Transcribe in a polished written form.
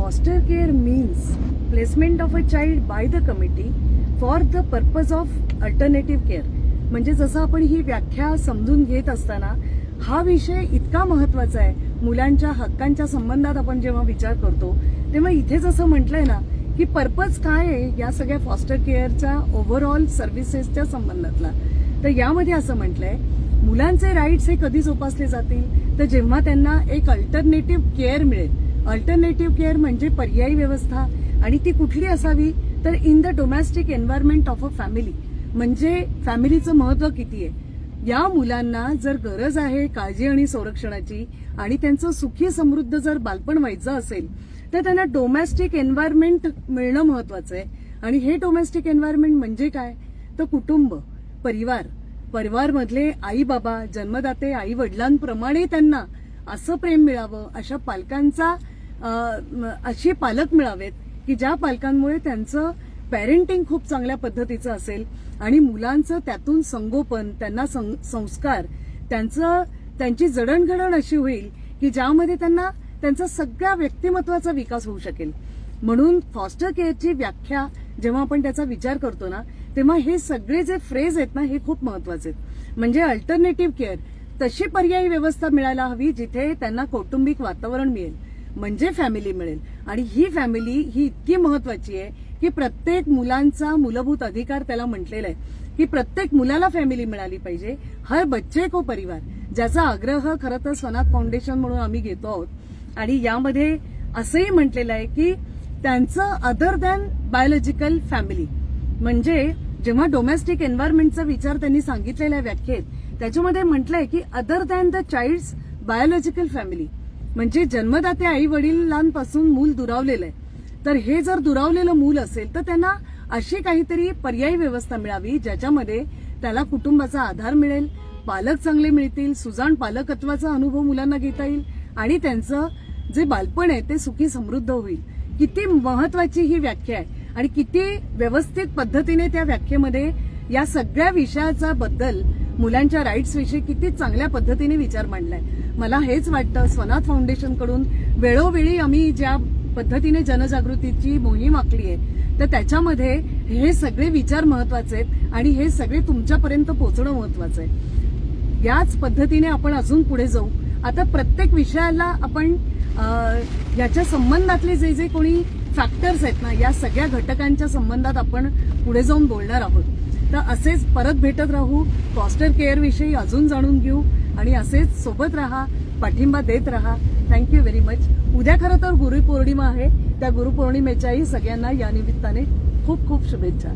foster care means placement of a child by the committee for the purpose of alternative care. म्हणजे जसं आपण ही व्याख्या समजून घेत असताना हा विषय इतका महत्वाचा आहे. मुलांच्या हक्कांच्या संबंधात आपण जेव्हा विचार करतो तेव्हा इथे जसं म्हटलंय ना की पर्पज काय आहे या सगळ्या फॉस्टर केअरच्या ओव्हरऑल सर्व्हिसेसच्या संबंधातला, तर यामध्ये असं म्हटलंय मुलांचे राईट्स हे कधी जोपासले जातील तर जेव्हा त्यांना एक अल्टरनेटिव्ह केअर मिळेल. अल्टरनेटिव्ह केअर म्हणजे पर्यायी व्यवस्था, आणि ती कुठली असावी तर in the domestic environment of a family. म्हणजे फॅमिलीचं महत्व किती आहे. या मुलांना जर गरज आहे काळजी आणि संरक्षणाची आणि त्यांचं सुखी समृद्ध जर बालपण व्हायचं असेल तर त्यांना डोमेस्टिक एन्व्हायरमेंट मिळणं महत्वाचं आहे. आणि हे डोमेस्टिक एन्व्हायरमेंट म्हणजे काय तर कुटुंब, परिवारमधले आई बाबा, जन्मदाते आई वडिलांप्रमाणे त्यांना असं प्रेम मिळावं, अशा पालकांचा असे पालक मिळावेत की ज्या पालकांमुळे त्यांचं पॅरेंटिंग खूप चांगल्या पद्धतीचं असेल आणि मुलांचं त्यातून संगोपन, त्यांना संस्कार, त्यांची जडणघडण अशी होईल की ज्यामध्ये त्यांना त्यांचा सगळ्या व्यक्तिमत्वाचा विकास होऊ शकेल. म्हणून फॉस्टर केअरची व्याख्या जेव्हा आपण त्याचा विचार करतो ना तेव्हा हे सगळे जे फ्रेज आहेत ना हे खूप महत्वाचे आहेत. म्हणजे अल्टरनेटिव्ह केअर, तशी पर्यायी व्यवस्था मिळायला हवी जिथे त्यांना कौटुंबिक वातावरण मिळेल, म्हणजे फॅमिली मिळेल. आणि ही फॅमिली ही इतकी महत्वाची आहे की प्रत्येक मुलांचा मूलभूत अधिकार त्याला म्हटलेला आहे की प्रत्येक मुलाला फॅमिली मिळाली पाहिजे. हर बच्चे को परिवार, ज्याचा आग्रह खरं तर स्वनाथ फाउंडेशन म्हणून आम्ही घेतो आहोत. आणि यामध्ये असंही म्हटलेलं आहे की त्यांचं अदर दॅन बायोलॉजिकल फॅमिली, म्हणजे जेव्हा डोमेस्टिक एन्व्हायरमेंटचा विचार त्यांनी सांगितलेल्या व्याख्येत त्याच्यामध्ये म्हटलंय की other than the child's biological family, म्हणजे जन्मदाते आई वडिलांपासून मूल दुरावलेलं आहे. तर हे जर दुरावलेलं मूल असेल तर त्यांना अशी काहीतरी पर्यायी व्यवस्था मिळावी ज्याच्यामध्ये त्याला कुटुंबाचा आधार मिळेल, पालक चांगले मिळतील, सुजाण पालकत्वाचा अनुभव मुलांना घेता येईल आणि त्यांचं जे बालपण आहे ते सुखी समृद्ध होईल. किती महत्वाची ही व्याख्या आहे आणि किती व्यवस्थित पद्धतीने त्या व्याख्येमध्ये या सगळ्या विषयाचा बद्दल मुलांच्या राईट्स विषयी किती चांगल्या पद्धतीने विचार मांडलाय. मला हेच वाटतं स्वनाथ फाउंडेशनकडून वेळोवेळी आम्ही ज्या पद्धतीने जनजागृतीची मोहीम आखली आहे तर त्याच्यामध्ये हे सगळे विचार महत्वाचे आहेत आणि हे सगळे तुमच्यापर्यंत पोहोचणं महत्वाचं आहे. याच पद्धतीने आपण अजून पुढे जाऊ. आता प्रत्येक विषयाला आपण याच्या संबंधातले जे जे कोणी फॅक्टर्स आहेत ना या सगळ्या घटकांच्या संबंधात आपण पुढे जाऊन बोलणार आहोत. तर असेच परत भेटत राहू, फॉस्टर केअर विषयी अजून जाणून घेऊ आणि असेच सोबत राहा, पाठिंबा देत राहा. Thank you very much. उद्या खरं तर गुरुपौर्णिमा आहे, त्या गुरुपौर्णिमेच्याही सगळ्यांना या निमित्ताने खूप खूप शुभेच्छा.